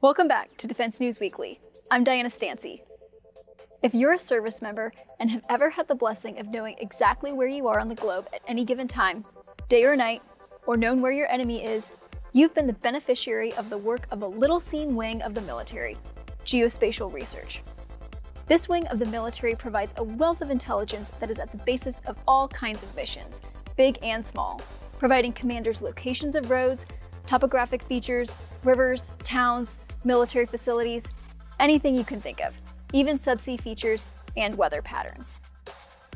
Welcome back to Defense News Weekly. I'm Diana Stancy. If you're a service member and have ever had the blessing of knowing exactly where you are on the globe at any given time, day or night, or known where your enemy is, you've been the beneficiary of the work of a little-seen wing of the military, geospatial research. This wing of the military provides a wealth of intelligence that is at the basis of all kinds of missions, big and small, providing commanders locations of roads, topographic features, rivers, towns, military facilities, anything you can think of, even subsea features and weather patterns.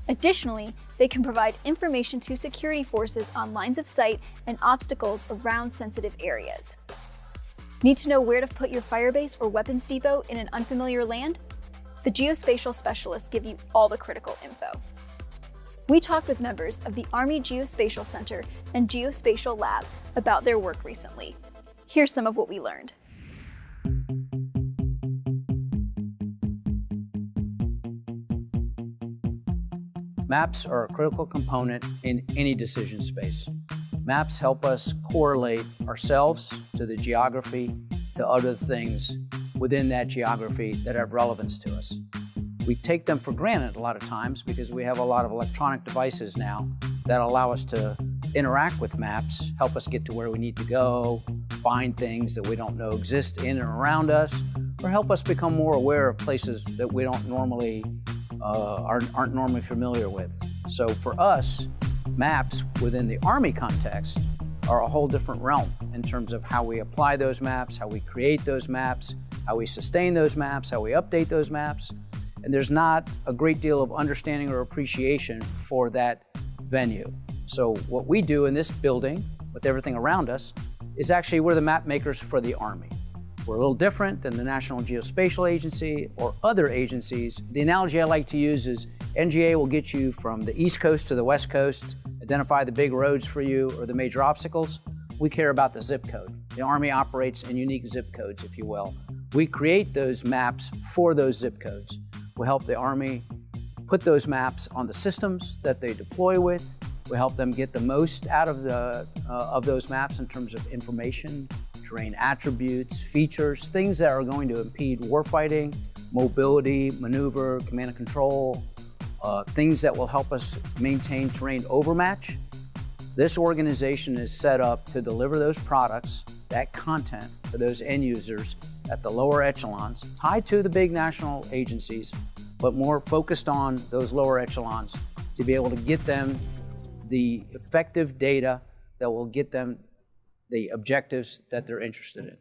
Additionally, they can provide information to security forces on lines of sight and obstacles around sensitive areas. Need to know where to put your firebase or weapons depot in an unfamiliar land? The geospatial specialists give you all the critical info. We talked with members of the Army Geospatial Center and Geospatial Lab about their work recently. Here's some of what we learned. Maps are a critical component in any decision space. Maps help us correlate ourselves to the geography, to other things within that geography that have relevance to us. We take them for granted a lot of times because we have a lot of electronic devices now that allow us to interact with maps, help us get to where we need to go, find things that we don't know exist in and around us, or help us become more aware of places that we don't normally aren't normally familiar with. So for us, maps within the Army context are a whole different realm in terms of how we apply those maps, how we create those maps, how we sustain those maps, how we update those maps. And there's not a great deal of understanding or appreciation for that venue. So what we do in this building with everything around us is actually we're the map makers for the Army. We're a little different than the National Geospatial Agency or other agencies. The analogy I like to use is NGA will get you from the East Coast to the West Coast, identify the big roads for you or the major obstacles. We care about the zip code. The Army operates in unique zip codes, if you will. We create those maps for those zip codes. We help the Army put those maps on the systems that they deploy with. We help them get the most out of those maps in terms of information, terrain attributes, features, things that are going to impede warfighting, mobility, maneuver, command and control, things that will help us maintain terrain overmatch. This organization is set up to deliver those products, that content, to those end users at the lower echelons, tied to the big national agencies, but more focused on those lower echelons to be able to get them the effective data that will get them the objectives that they're interested in.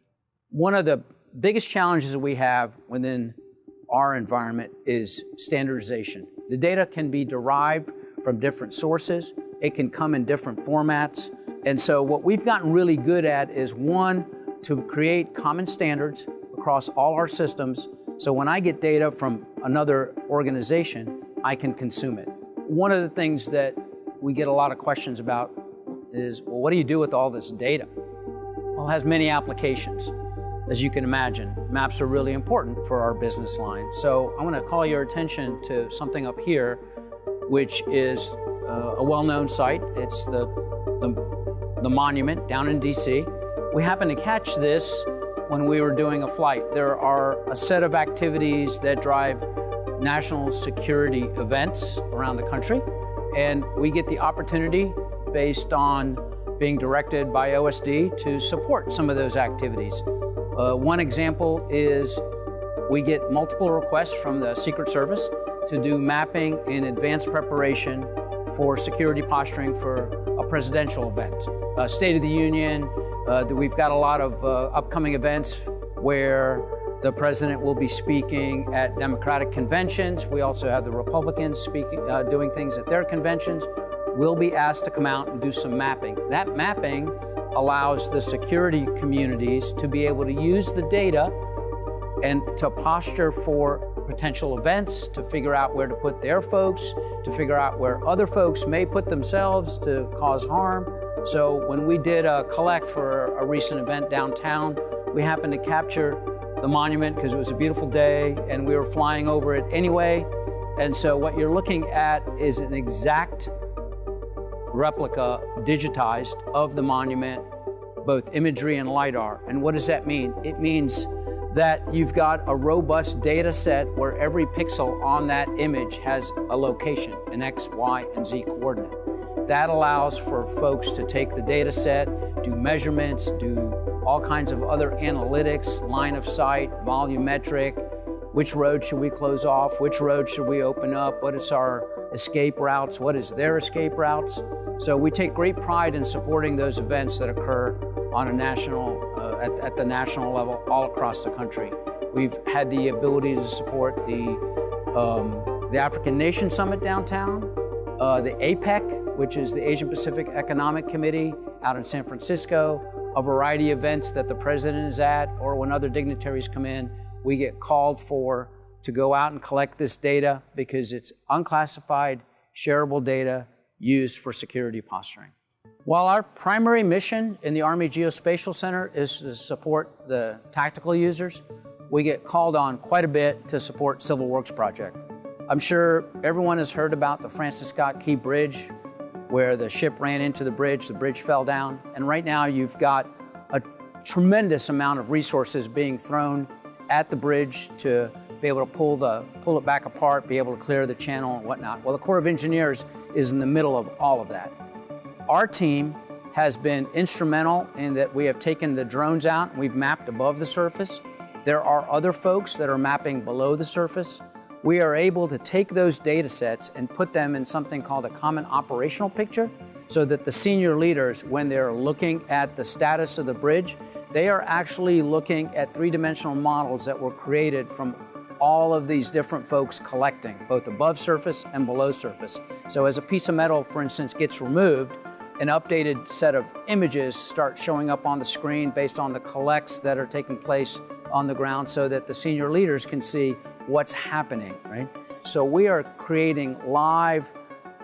One of the biggest challenges that we have within our environment is standardization. The data can be derived from different sources. It can come in different formats. And so what we've gotten really good at is, one, to create common standards across all our systems. So when I get data from another organization, I can consume it. One of the things that we get a lot of questions about is, well, what do you do with all this data? Well, it has many applications. As you can imagine, maps are really important for our business line. So I want to call your attention to something up here, which is a well-known site. It's the monument down in DC. We happened to catch this when we were doing a flight. There are a set of activities that drive national security events around the country, and we get the opportunity, based on being directed by OSD, to support some of those activities. One example is we get multiple requests from the Secret Service to do mapping in advanced preparation for security posturing for a presidential event. State of the Union, we've got a lot of upcoming events where the president will be speaking at Democratic conventions. We also have the Republicans speaking, doing things at their conventions. We'll be asked to come out and do some mapping. That mapping allows the security communities to be able to use the data and to posture for potential events, to figure out where to put their folks, to figure out where other folks may put themselves to cause harm. So when we did a collect for a recent event downtown, we happened to capture the monument because it was a beautiful day and we were flying over it anyway. And so what you're looking at is an exact replica, digitized, of the monument, both imagery and LiDAR. And what does that mean? It means that you've got a robust data set where every pixel on that image has a location, an X, Y, and Z coordinate. That allows for folks to take the data set, do measurements, do all kinds of other analytics, line of sight, volumetric, which road should we close off, which road should we open up, what is our escape routes, what is their escape routes. So we take great pride in supporting those events that occur on a national, at the national level all across the country. We've had the ability to support the African Nation Summit downtown, the APEC, which is the Asian Pacific Economic Committee out in San Francisco, a variety of events that the president is at, or when other dignitaries come in, we get called for to go out and collect this data because it's unclassified, shareable data used for security posturing. While our primary mission in the Army Geospatial Center is to support the tactical users, we get called on quite a bit to support Civil Works project. I'm sure everyone has heard about the Francis Scott Key Bridge, where the ship ran into the bridge fell down, and right now you've got a tremendous amount of resources being thrown at the bridge to be able to pull it back apart, be able to clear the channel and whatnot. Well, the Corps of Engineers is in the middle of all of that. Our team has been instrumental in that we have taken the drones out and we've mapped above the surface. There are other folks that are mapping below the surface. We are able to take those data sets and put them in something called a common operational picture so that the senior leaders, when they're looking at the status of the bridge, they are actually looking at three-dimensional models that were created from all of these different folks collecting, both above surface and below surface. So as a piece of metal, for instance, gets removed, an updated set of images start showing up on the screen based on the collects that are taking place on the ground so that the senior leaders can see what's happening, right? So we are creating live,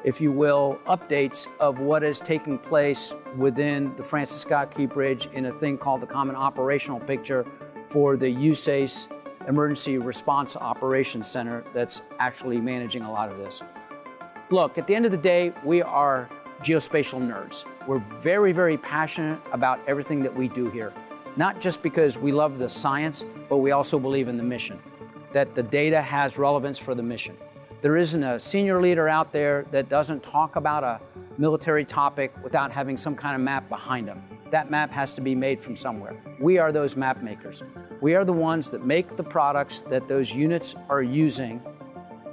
if you will, updates of what is taking place within the Francis Scott Key Bridge in a thing called the Common Operational Picture for the USACE Emergency Response Operations Center that's actually managing a lot of this. Look, at the end of the day, we are geospatial nerds. We're very, very passionate about everything that we do here. Not just because we love the science, but we also believe in the mission, that the data has relevance for the mission. There isn't a senior leader out there that doesn't talk about a military topic without having some kind of map behind them. That map has to be made from somewhere. We are those map makers. We are the ones that make the products that those units are using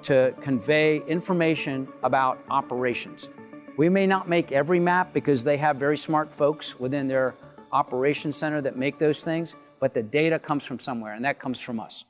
to convey information about operations. We may not make every map because they have very smart folks within their operations center that make those things, but the data comes from somewhere, and that comes from us.